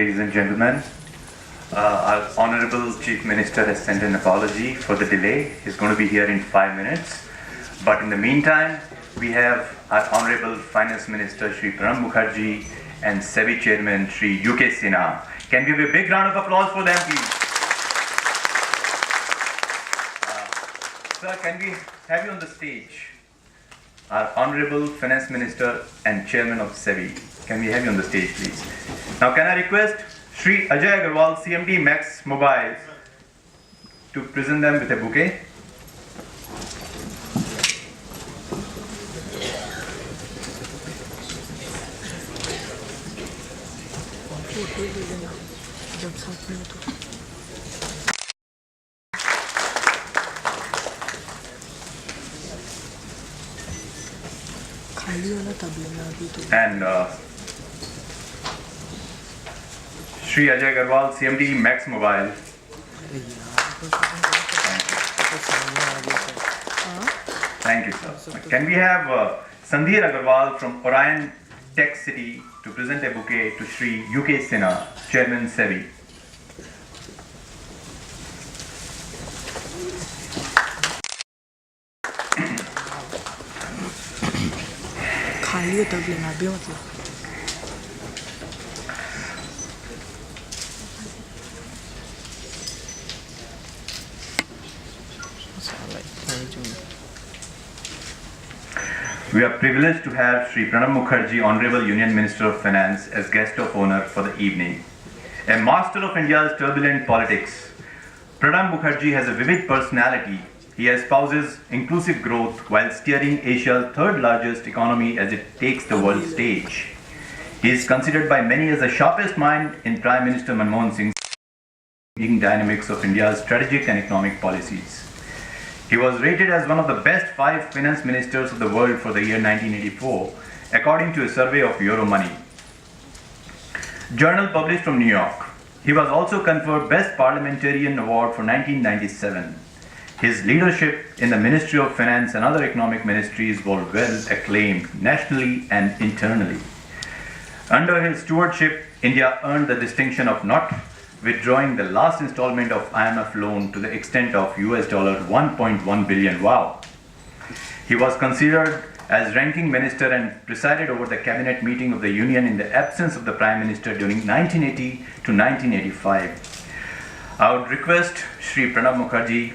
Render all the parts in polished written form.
ladies and gentlemen. Our Honorable Chief Minister has sent an apology for the delay. He's going to be here in 5 minutes. But in the meantime, we have our Honorable Finance Minister Shri Pranab Mukherjee and SEBI Chairman Shri UK Sinha. Can we give a big round of applause for them, please? Sir, can we have you on the stage? Our Honorable Finance Minister and Chairman of SEBI. Can we have you on the stage, please? Now, can I request Shri Ajay Agarwal, CMD Max Mobile, to present them with a bouquet? And Shri Ajay Agarwal, CMD Max Mobile. Thank you, sir. Can we have Sandhir Agarwal from Orion Tech City to present a bouquet to Shri UK Sinha, Chairman SEBI? We are privileged to have Shri Pranab Mukherjee, Honorable Union Minister of Finance, as guest of honor for the evening. A master of India's turbulent politics, Pranab Mukherjee has a vivid personality. He espouses inclusive growth while steering Asia's third largest economy as it takes the world stage. He is considered by many as the sharpest mind in Prime Minister Manmohan Singh's dynamics of India's strategic and economic policies. He was rated as one of the best 5 finance ministers of the world for the year 1984, according to a survey of Euromoney. Journal published from New York. He was also conferred Best Parliamentarian Award for 1997. His leadership in the Ministry of Finance and other economic ministries was well acclaimed nationally and internally. Under his stewardship, India earned the distinction of not withdrawing the last installment of IMF loan to the extent of US $1.1 billion. Wow. He was considered as ranking minister and presided over the cabinet meeting of the Union in the absence of the Prime Minister during 1980 to 1985. I would request Shri Pranab Mukherjee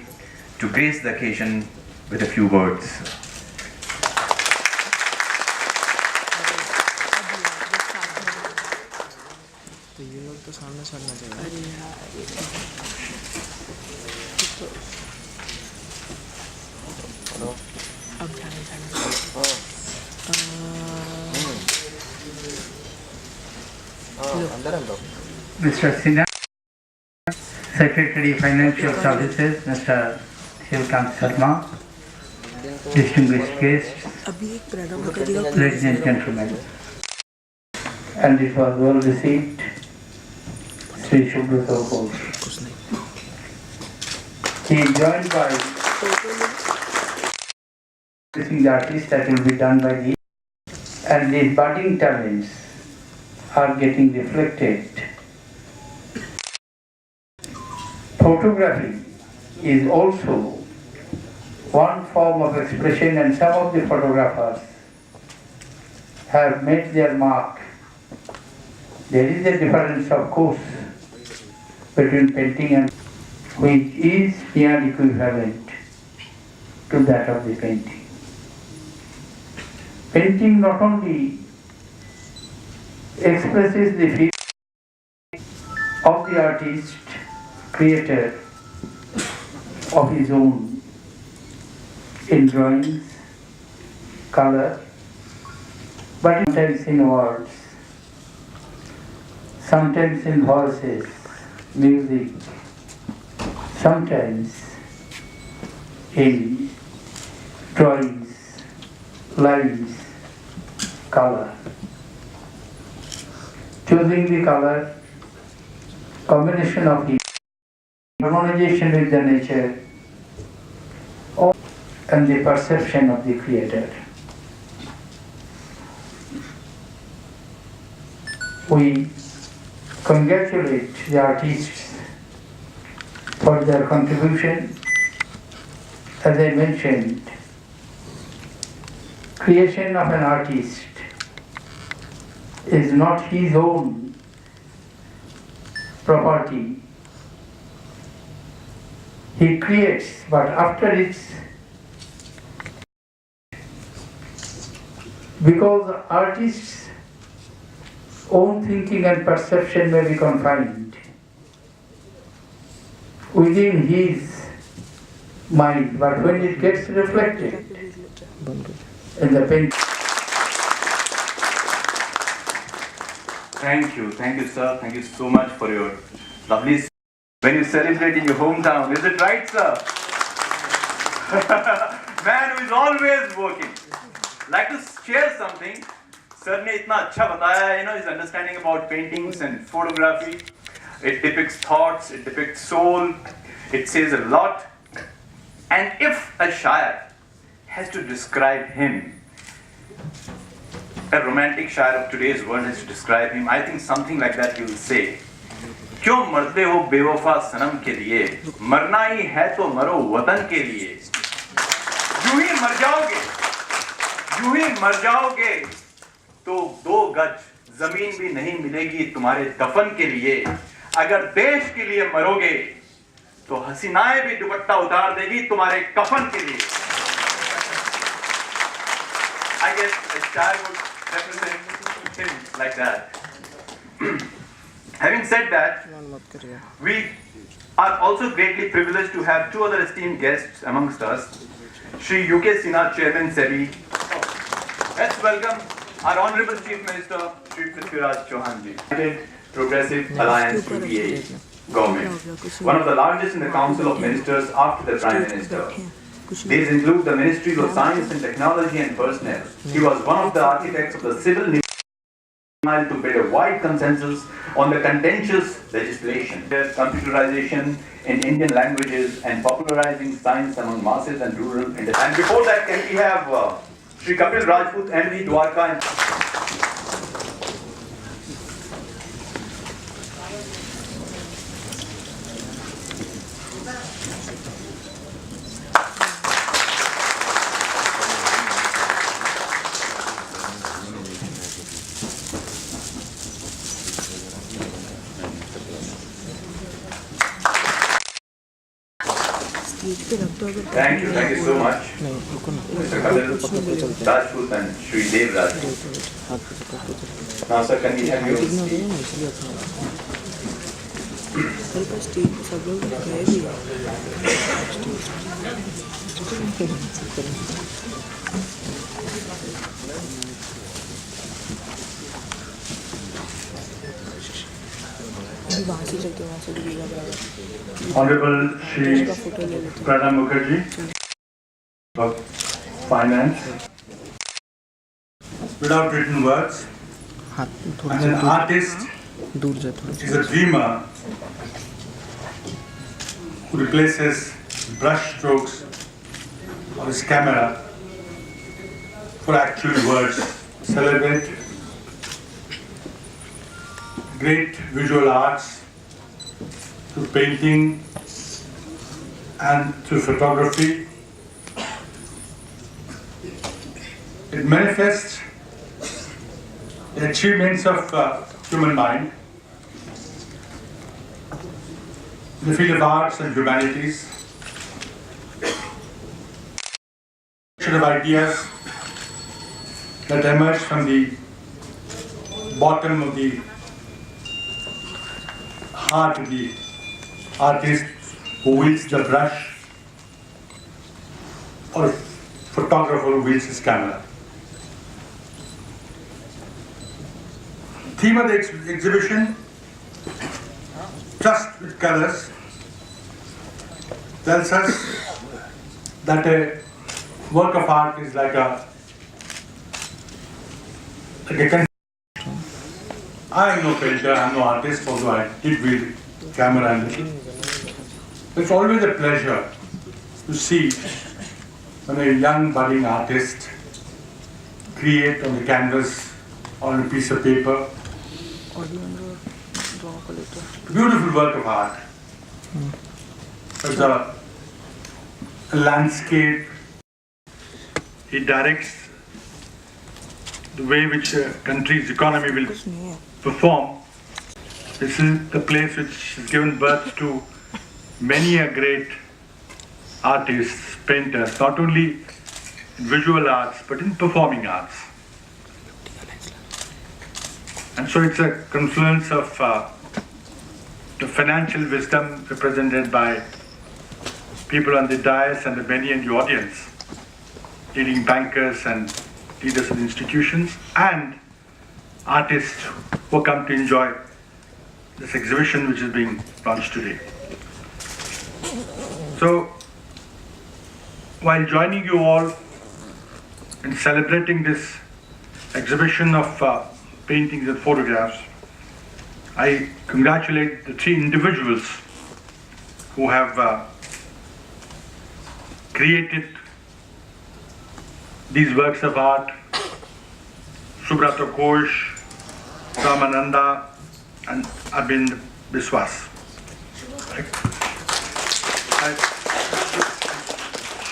to grace the occasion with a few words. Mr. Sinha, Secretary Financial Services, Mr. Shivkant Sharma, distinguished guests, ladies and gentlemen, and it was well received. Sri Shubhra Ghosh. He is joined by the artists that will be done by the, and these budding talents are getting reflected. Photography is also one form of expression, and some of the photographers have made their mark. There is a difference, of course, between painting and which is near equivalent to that of the painting. Painting not only expresses the feeling of the artist, creator of his own in drawings, color, but sometimes in words, sometimes in voices, music, sometimes in drawings, lines, color. Choosing the color, combination of the harmonization with the nature, and the perception of the creator. We congratulate the artists for their contribution. As I mentioned, creation of an artist is not his own property. He creates, but after it's because the artist's own thinking and perception may be confined within his mind, but when it gets reflected in the painting. Thank you, sir. Thank you so much for your lovely. When you celebrate in your hometown, is it right, sir? Man who is always working. Like to share something. Sir ने इतना अच्छा बताया, his understanding about paintings and photography. It depicts thoughts, it depicts soul, it says a lot. And if a shair has to describe him, a romantic shair of today's world has to describe him, I think something like that he will say. क्यों मरते हो बेवफा सनम के लिए, मरना ही है तो मरो वतन के लिए. यूं ही मर जाओगे तो 2 गज जमीन भी नहीं मिलेगी तुम्हारे दफन के लिए. अगर देश के लिए मरोगे तो हसीनाएं भी दुपट्टा उतार देगी तुम्हारे कफन के लिए. I guess a child would represent him like that. Having said that, we are also greatly privileged to have 2 other esteemed guests amongst us. Shri UK Sinha Chairman SEBI. Let's welcome our Honorable Chief Minister, Shri Prithviraj Chauhan ji. Progressive Alliance UPA government, one of the largest in the Council of Ministers after the Prime Minister. These include the Ministries of Science and Technology and Personnel. He was one of the architects of the civil to build a wide consensus on the contentious legislation, computerization in Indian languages and popularizing science among masses and rural India. And before that, can we have Shri Kapil Rajput, MD Dwarka and Thank you so much, Mr. Kapil Rajput and Shri Dev Rajput. Now, sir, can we have you on Honorable Shri Pranab Mukherjee of Finance. Without written words, and an artist is a dreamer who replaces brush strokes on his camera for actual words. Celebrate great visual arts through painting and through photography. It manifests the achievements of human mind in the field of arts and humanities, of ideas that emerge from the bottom of the heart of the artist who wields the brush or photographer who wields his camera. Theme of the exhibition, Just with Colors, tells us that a work of art is like a I am no painter, I am no artist, although I did wield camera and little. It's always a pleasure to see when a young budding artist create on the canvas, on a piece of paper, Beautiful work of art. It's a landscape. It directs the way which a country's economy will perform. This is the place which has given birth to many a great artists, painters, not only in visual arts but in performing arts. And so it's a confluence of the financial wisdom represented by people on the dais and the many in the audience, leading bankers and leaders of institutions, and artists who come to enjoy this exhibition which is being launched today. So, while joining you all in celebrating this exhibition of paintings and photographs, I congratulate the three individuals who have created these works of art: Subrata Ghosh, Ramananda, and Arvind Biswas.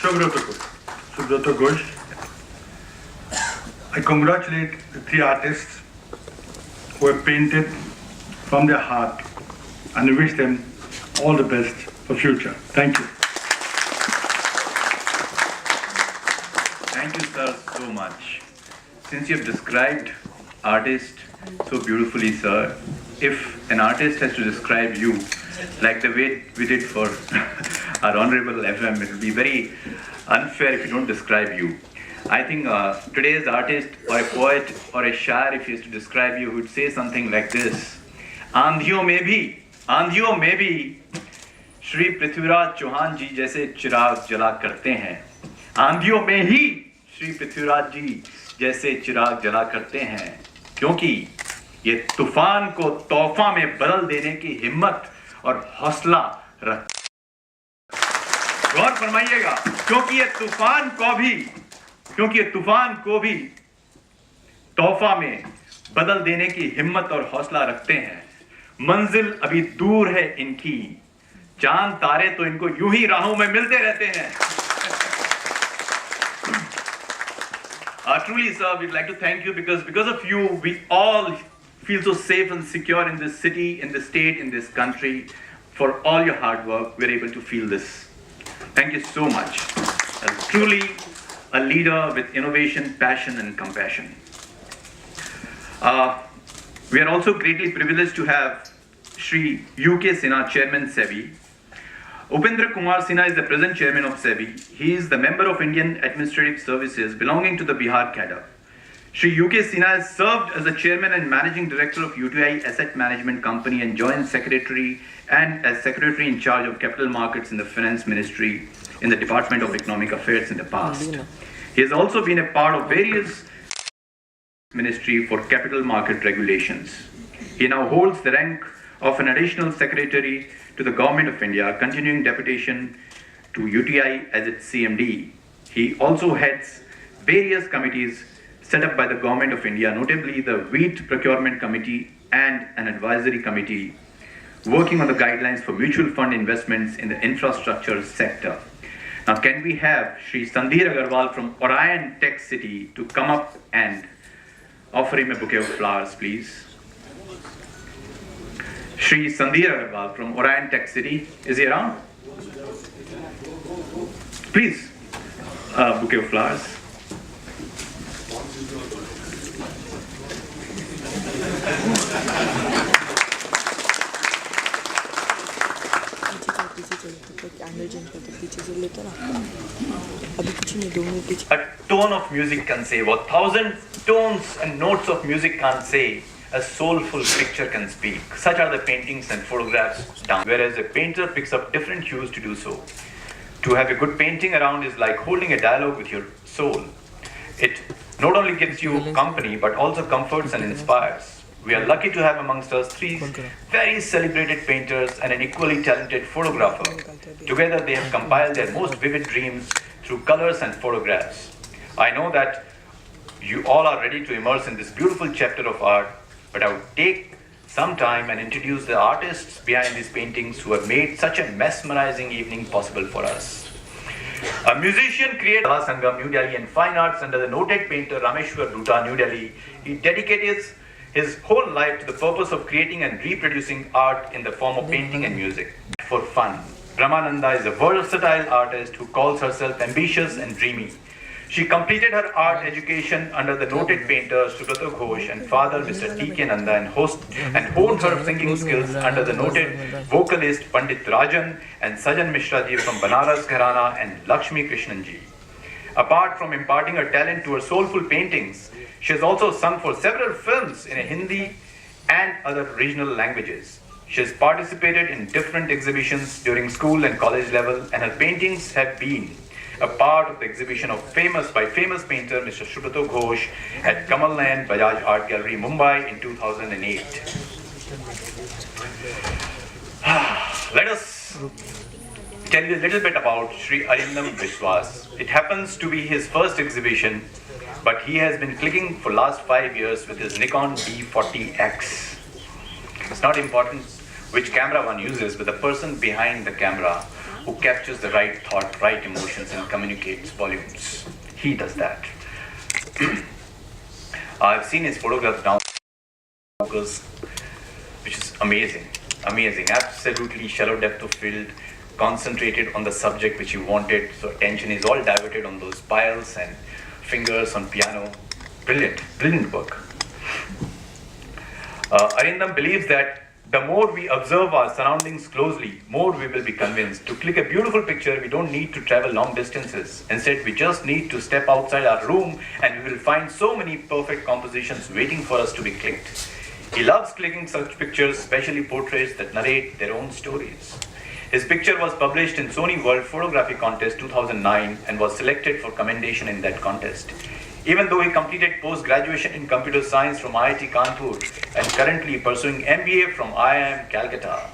Subrata Ghosh. I congratulate the three artists who have painted from their heart, and I wish them all the best for future. Thank you. Thank you, sir, so much. Since you have described artist so beautifully, sir, if an artist has to describe you like the way we did for our Honorable FM, it will be very unfair if you don't describe you. I think today's artist or a poet or a shaar, if he has to describe you, would say something like this: आंधियों में भी श्री पृथ्वीराज चौहान जी जैसे चिराग जला करते हैं। आंधियों में ही श्री पृथ्वीराज जी जैसे चिराग जला करते हैं, क्योंकि ये तूफान को तोहफा में बदल देने की हिम्मत और हौसला रख। गौर फरमाइएगा, क्योंकि ये तूफान को भी तोहफा में बदल देने की हिम्मत और हौसला रखते हैं। मंजिल अभी दूर है इनकी, चांद तारे तो इनको यूं ही राहों में मिलते रहते हैं। Truly, sir, we'd like to thank you because of you, we all feel so safe and secure in this city, in this state, in this country. For all your hard work, we're able to feel this. Thank you so much. Truly a leader with innovation, passion, and compassion. We are also greatly privileged to have Shri UK Sinha, Chairman SEBI. Upendra Kumar Sinha is the present Chairman of SEBI. He is the member of Indian Administrative Services belonging to the Bihar cadre. Shri UK Sinha has served as the Chairman and Managing Director of UTI Asset Management Company and Joint Secretary and as Secretary in charge of Capital Markets in the Finance Ministry in the Department of Economic Affairs in the past. He has also been a part of various Ministry for Capital Market Regulations. He now holds the rank of an Additional Secretary to the Government of India, continuing deputation to UTI as its CMD. He also heads various committees set up by the Government of India, notably the Wheat Procurement Committee and an advisory committee working on the guidelines for mutual fund investments in the infrastructure sector. Now, can we have Shri Sandhir Agarwal from Orion Tech City to come up and offer him a bouquet of flowers, please? Shri Sandhir Agarwal from Orion Tech City, is he around? Please, a bouquet of flowers. A tone of music can say what 1,000 tones and notes of music can't say. A soulful picture can speak. Such are the paintings and photographs down. Whereas a painter picks up different hues to do so. To have a good painting around is like holding a dialogue with your soul. It not only gives you company but also comforts and inspires. We are lucky to have amongst us three very celebrated painters and an equally talented photographer. Together they have compiled their most vivid dreams through colors and photographs. I know that you all are ready to immerse in this beautiful chapter of art, but I would take some time and introduce the artists behind these paintings who have made such a mesmerizing evening possible for us. A musician created RAJSINGH New Delhi and fine arts under the noted painter Rameshwar Dutta, New Delhi. He dedicated his whole life to the purpose of creating and reproducing art in the form of painting and music for fun. Brahmananda is a versatile artist who calls herself ambitious and dreamy. She completed her art education under the noted painter Subrata Ghosh and father Mr. T.K. Nanda and honed her singing skills under the noted vocalist Pandit Rajan and Sajan Mishra ji from Banaras Gharana and Lakshmi Krishnan ji. Apart from imparting her talent to her soulful paintings, she has also sung for several films in Hindi and other regional languages. She has participated in different exhibitions during school and college level, and her paintings have been a part of the exhibition of famous painter Mr. Subrata Ghosh at Kamal Nayan Bajaj Art Gallery, Mumbai in 2008. Let us tell you a little bit about Sri Arindam Biswas. It happens to be his first exhibition, but he has been clicking for last 5 years with his Nikon D40X. It's not important which camera one uses, but the person behind the camera who captures the right thought, right emotions, and communicates volumes. He does that. I've seen his photographs now, which is amazing, absolutely shallow depth of field, concentrated on the subject which you wanted, so attention is all diverted on those piles and fingers on piano. Brilliant work. Arindam believes that the more we observe our surroundings closely, more we will be convinced. To click a beautiful picture, we don't need to travel long distances. Instead, we just need to step outside our room and we will find so many perfect compositions waiting for us to be clicked. He loves clicking such pictures, especially portraits that narrate their own stories. His picture was published in Sony World Photography Contest 2009 and was selected for commendation in that contest. Even though he completed post-graduation in computer science from IIT Kanpur and currently pursuing MBA from IIM Calcutta.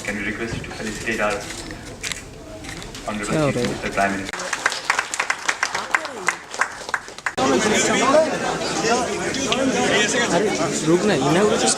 Can we request you to felicitate our Honorable Chief Minister, Prime Minister? रुकना inauguration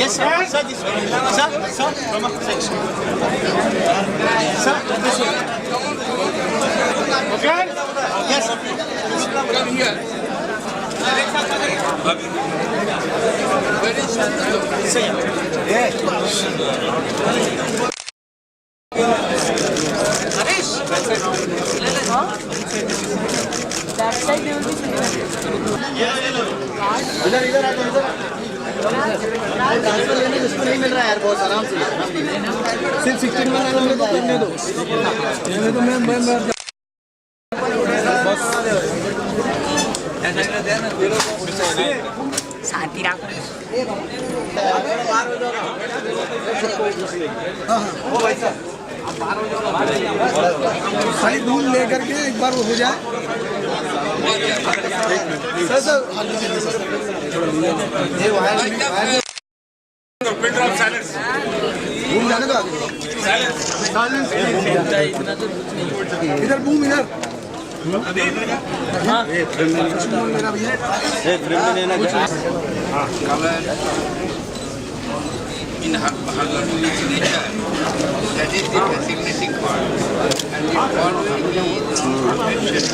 Yes, sir. Sir, this way. Sir, from a section. Sir, this way. Okay? Yes. Come here. Where is sir? Yes. Harish. That side they will be sitting. इधर transfer लेने को इसको नहीं मिल रहा है यार बहुत आराम से सिर्फ 16 में लाने को करने दो ये तो मैं शांति रखो ओ भाई साहब खाली दूध लेकर के एक बार वो हो जाए सर ये वायर घूम जाने का इधर बूम इधर हाँ मेरा भैया in Bhagavad Gita, that is the fascinating part. And the following is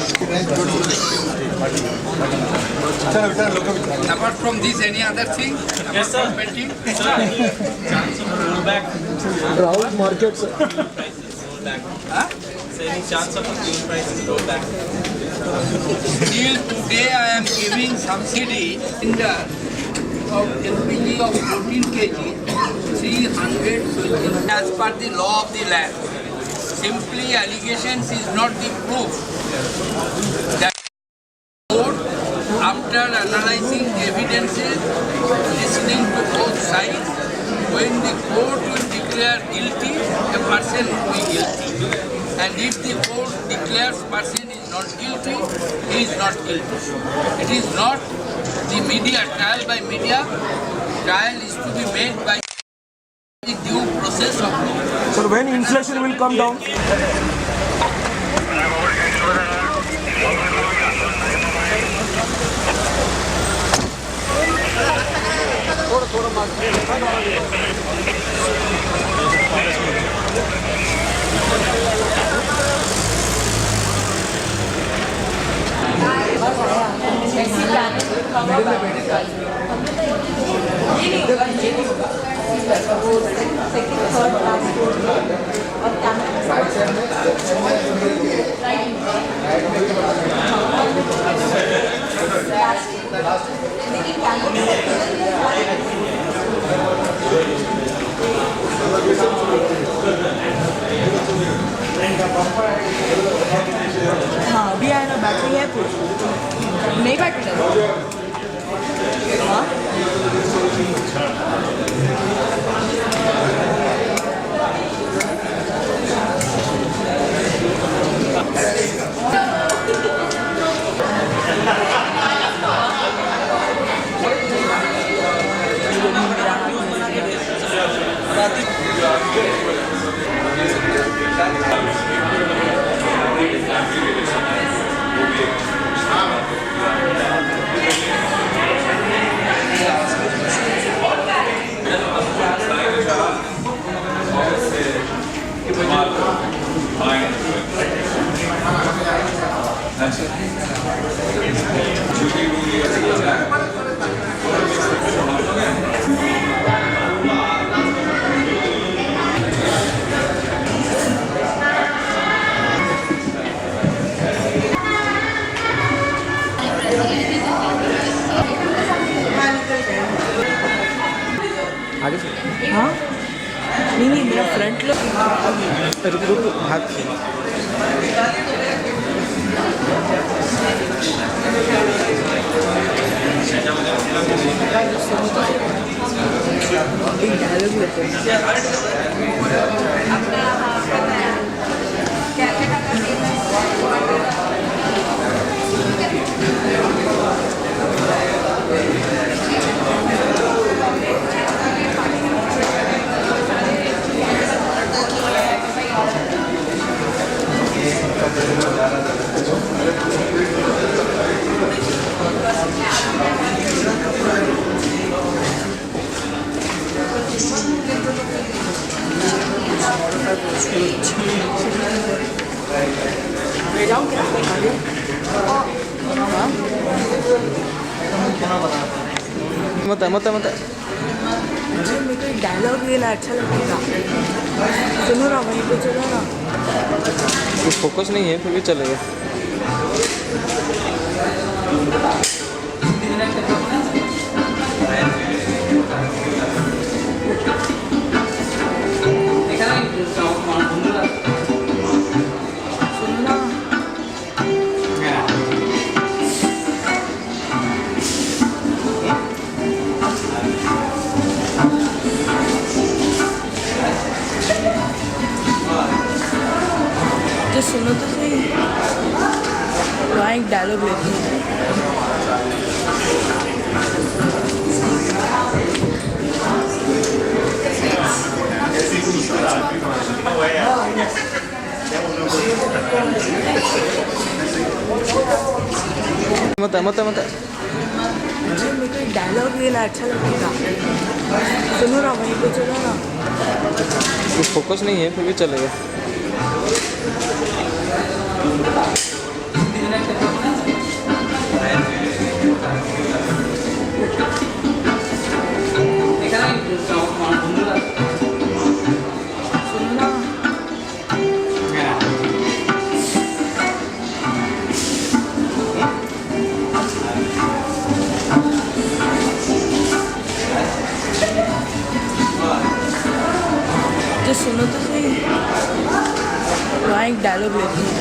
apart from this, any other thing? Yes, sir. Painting? Chance of roll back. Route markets. Huh? Any chance of fuel prices roll back? Till today, I am giving subsidy in the of LPG of 14 kg, 300 as per the law of the land. Simply allegations is not the proof. That court, after analyzing the evidences, listening to both sides, when the court will declare guilty, a person will be guilty. And if the court declares person is not guilty, he is not guilty. It is not the media, trial by media. Trial is to be made by the due process of law. So when inflation will come down? हाँ अभी आया ना battery है कुछ नहीं battery है हाँ हाँ नहीं मेरा फ्रंट लो हाथ से डायलॉग लेते ले जाऊँ क्या? हाँ? मत मत मत मुझे मेरे को एक डायलॉग लेना अच्छा लगेगा। सुनो ना, वहीं पे चलो ना। कुछ फोकस नहीं है फिर भी चलेगा। सुनो ना। जो सुनो तो सही, वहाँ एक डायलॉग लेती हूँ। मत मत मत मुझे मेरे को एक डायलॉग लेना अच्छा लगेगा। सुनो ना, वहीं पे चलो ना। कुछ फोकस नहीं है फिर भी चलेगा। सुनो ना। जो सुनो तो सही, वहाँ एक डायलॉग लेती हूँ।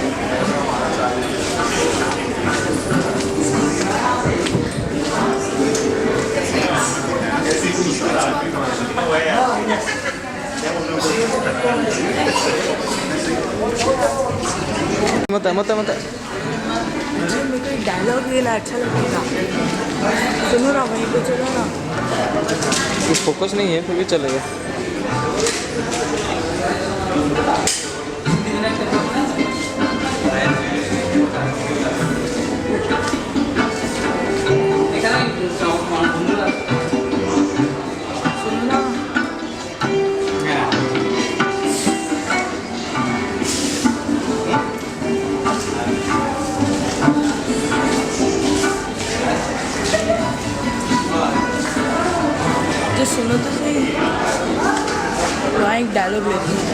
मत मत मत मुझे मेरे को एक डायलॉग लेना अच्छा लगेगा। सुनो ना, वहीं पे चलो ना। कुछ फोकस नहीं है फिर भी चलेगा। सुनो ना। जो सुनो तो सही, वहाँ एक डायलॉग लेती हूँ।